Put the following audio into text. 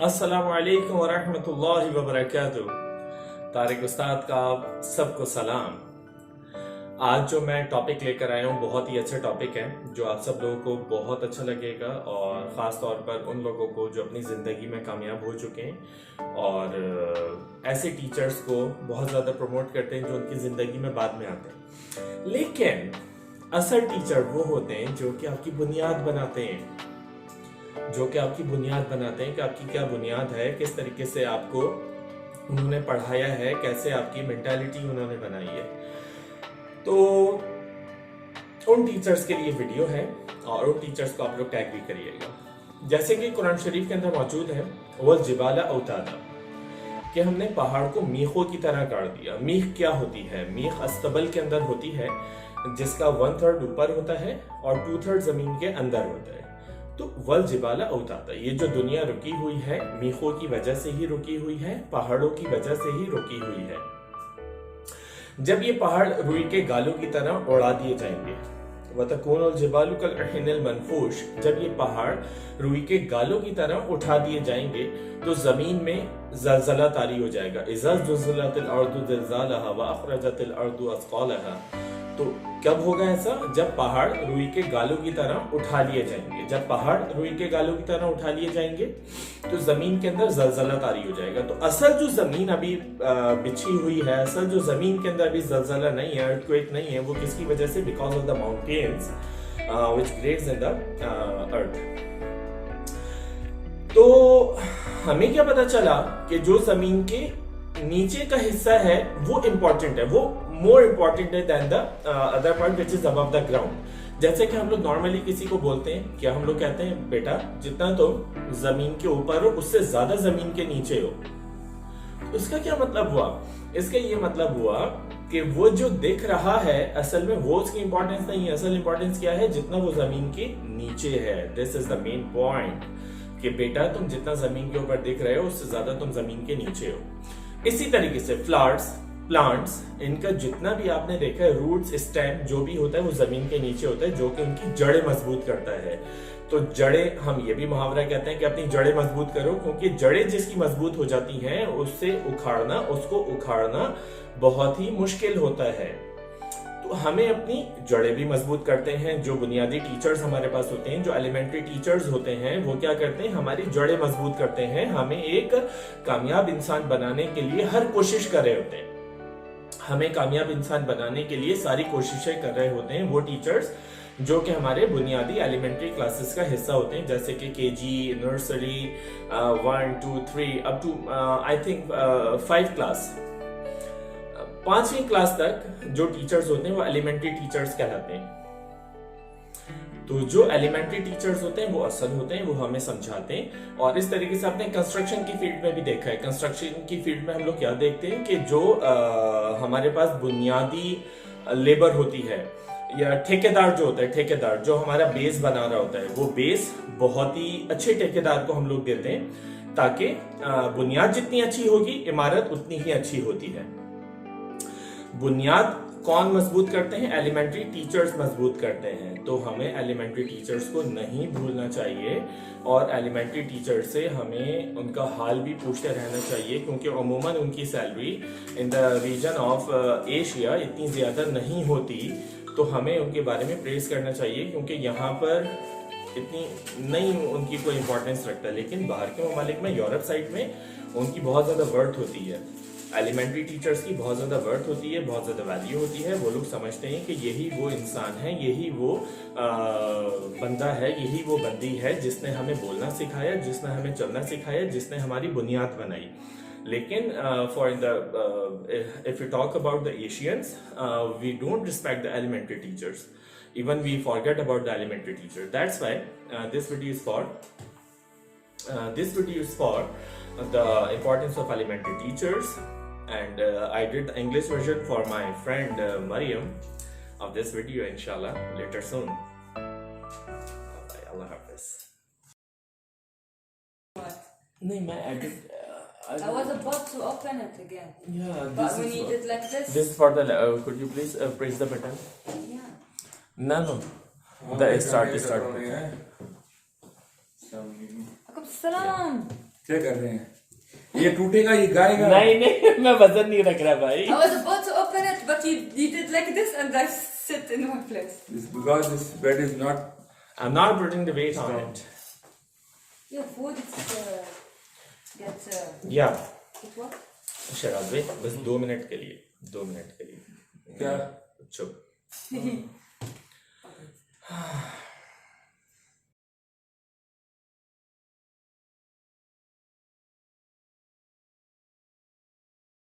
अस्सलामु अलैकुम वरहमतुल्लाहि वबरकातुह। तारिक उस्ताद का आप सबको सलाम। आज जो मैं टॉपिक लेकर आया हूँ बहुत ही अच्छा टॉपिक है जो आप सब लोगों को बहुत अच्छा लगेगा, और ख़ास तौर पर उन लोगों को जो अपनी ज़िंदगी में कामयाब हो चुके हैं और ऐसे टीचर्स को बहुत ज़्यादा प्रमोट करते हैं जो उनकी ज़िंदगी में बाद में आते हैं। लेकिन असल टीचर वो होते हैं जो कि आपकी बुनियाद बनाते हैं, कि आपकी क्या बुनियाद है, किस तरीके से आपको उन्होंने पढ़ाया है, कैसे आपकी मेंटालिटी उन्होंने बनाई है। तो उन टीचर्स के लिए वीडियो है और उन टीचर्स को आप लोग टैग भी करिएगा। जैसे कि कुरान शरीफ के अंदर मौजूद है वल जिबाला औतादा, कि हमने पहाड़ को मीखों की तरह काट दिया। मीख क्या होती है? मीख अस्तबल के अंदर होती है जिसका 1/3 ऊपर होता है और 2/3 जमीन के अंदर होता है। तो वल जिबाला औतादा, ये जो दुनिया रुकी हुई है मीखों की वजह से ही रुकी हुई है, पहाड़ों की वजह से ही रुकी हुई है। जब ये पहाड़ रुई के गालों की तरह उड़ा दिए जाएंगे, वतकूनुल जिबालु कल अहिनिल मनफूश, जब ये पहाड़ रुई के गालों की तरह उठा दिए जाएंगे तो जमीन में जलजला तारी हो जाएगा। इज़ा ज़ुलज़िलतिल अर्दु ज़िलज़ालहा व अखरजतिल अर्दु अस्क़ालहा। तो कब होगा ऐसा? जब पहाड़ रुई के गालों की तरह उठा लिए जाएंगे। जब पहाड़ रुई के गालों की तरह उठा लिए जाएंगे तो जमीन के अंदर जलजला तारी हो जाएगा। तो असल जो जमीन अभी बिछी हुई है, असल जो जमीन के अंदर अभी जलजला नहीं है, अर्थक्वेक नहीं है, वो किसकी वजह से? Because of the mountains which Graves in the earth. तो हमें क्या पता चला कि जो जमीन के नीचे का हिस्सा है वो इंपॉर्टेंट है, वो मोर इंपॉर्टेंट है then the other part which is above the ground. जैसे कि हम लोग नॉर्मली किसी को बोलते हैं, क्या हम लोग कहते हैं, बेटा जितना तुम जमीन के ऊपर हो उससे ज्यादा जमीन के नीचे हो। तो इसका क्या मतलब हुआ? इसका ये मतलब हुआ कि वो जो दिख रहा है असल में वो उसकी इंपॉर्टेंस नहीं है। असल इंपॉर्टेंस क्या है? जितना वो जमीन के नीचे है। This is the main point कि बेटा तुम जितना जमीन के ऊपर दिख रहे हो उससे ज्यादा तुम जमीन के नीचे हो। इसी तरीके से फ्लावर्स, प्लांट्स, इनका जितना भी आपने देखा है रूट्स, स्टेम जो भी होता है वो जमीन के नीचे होता है, जो कि उनकी जड़ें मजबूत करता है। तो जड़ें, हम ये भी मुहावरा कहते हैं कि अपनी जड़ें मजबूत करो, क्योंकि जड़ें जिसकी मजबूत हो जाती हैं उसको उखाड़ना बहुत ही मुश्किल होता है। तो हमें अपनी जड़ें भी मजबूत करते हैं। जो बुनियादी टीचर्स हमारे पास होते हैं, जो एलिमेंट्री टीचर्स होते हैं, वो क्या करते हैं? हमारी जड़ें मजबूत करते हैं। हमें एक कामयाब इंसान बनाने के लिए हर कोशिश कर रहे होते हैं। हमें कामयाब इंसान बनाने के लिए सारी कोशिशें कर रहे होते हैं वो टीचर्स जो कि हमारे बुनियादी एलिमेंट्री क्लासेस का हिस्सा होते हैं, जैसे कि KG, nursery 1, 2, 3 up to I think 5 class, 5वीं क्लास तक जो टीचर्स होते हैं वो एलिमेंट्री टीचर्स कहलाते हैं। तो जो एलिमेंट्री टीचर्स होते हैं वो असल होते हैं, वो हमें समझाते हैं। और इस तरीके से आपने कंस्ट्रक्शन की फील्ड में भी देखा है। कंस्ट्रक्शन की फील्ड में हम लोग क्या देखते हैं कि जो हमारे पास बुनियादी लेबर होती है या ठेकेदार जो होता है, ठेकेदार जो हमारा बेस बना रहा होता है, वो बेस बहुत ही अच्छे ठेकेदार को हम लोग देते हैं, ताकि बुनियाद जितनी अच्छी होगी इमारत उतनी ही अच्छी होती है। बुनियाद कौन मजबूत करते हैं? एलिमेंट्री टीचर्स मजबूत करते हैं। तो हमें एलिमेंट्री टीचर्स को नहीं भूलना चाहिए और एलिमेंट्री टीचर से हमें उनका हाल भी पूछते रहना चाहिए, क्योंकि अमूमन उनकी salary in the region of Asia इतनी ज़्यादा नहीं होती। तो हमें उनके बारे में प्रेस करना चाहिए, क्योंकि यहाँ पर इतनी नहीं उनकी कोई इंपॉर्टेंस रखता, लेकिन बाहर के ममालिक में, यूरोप साइड में उनकी बहुत ज़्यादा वर्थ होती है। एलिमेंट्री टीचर्स की बहुत ज़्यादा वर्थ होती है, बहुत ज़्यादा वैल्यू होती है। वो लोग समझते हैं कि यही वो इंसान है, यही वो बंदा है, यही वो बंदी है जिसने हमें बोलना सिखाया, जिसने हमें चलना सिखाया, जिसने हमारी बुनियाद बनाई। लेकिन for the if you talk about the Asians, we don't respect the elementary teachers, even we forget about the elementary teacher. That's why this video is for the importance of elementary teachers, and I did the English version for my friend Mariam of this video, inshallah later soon. Bye, Allah Hafiz. What? No, I did. I was about to open it again. Yeah, But we need it like this. This is for the. Could you please press the button? Yeah. No. The start. Alaikum salam. क्या कर रहे हैं? ये टूटेगा, ये गाएगा। नहीं नहीं, मैं वजन नहीं रख रहा भाई। I was about to open it, but you did like this and I sit in one place. This because this bed is not. I'm not putting the weight on it. Your food gets Yeah. it what? शराब भाई, बस 2 minute के लिए, 2 minute के लिए। क्या? चुप।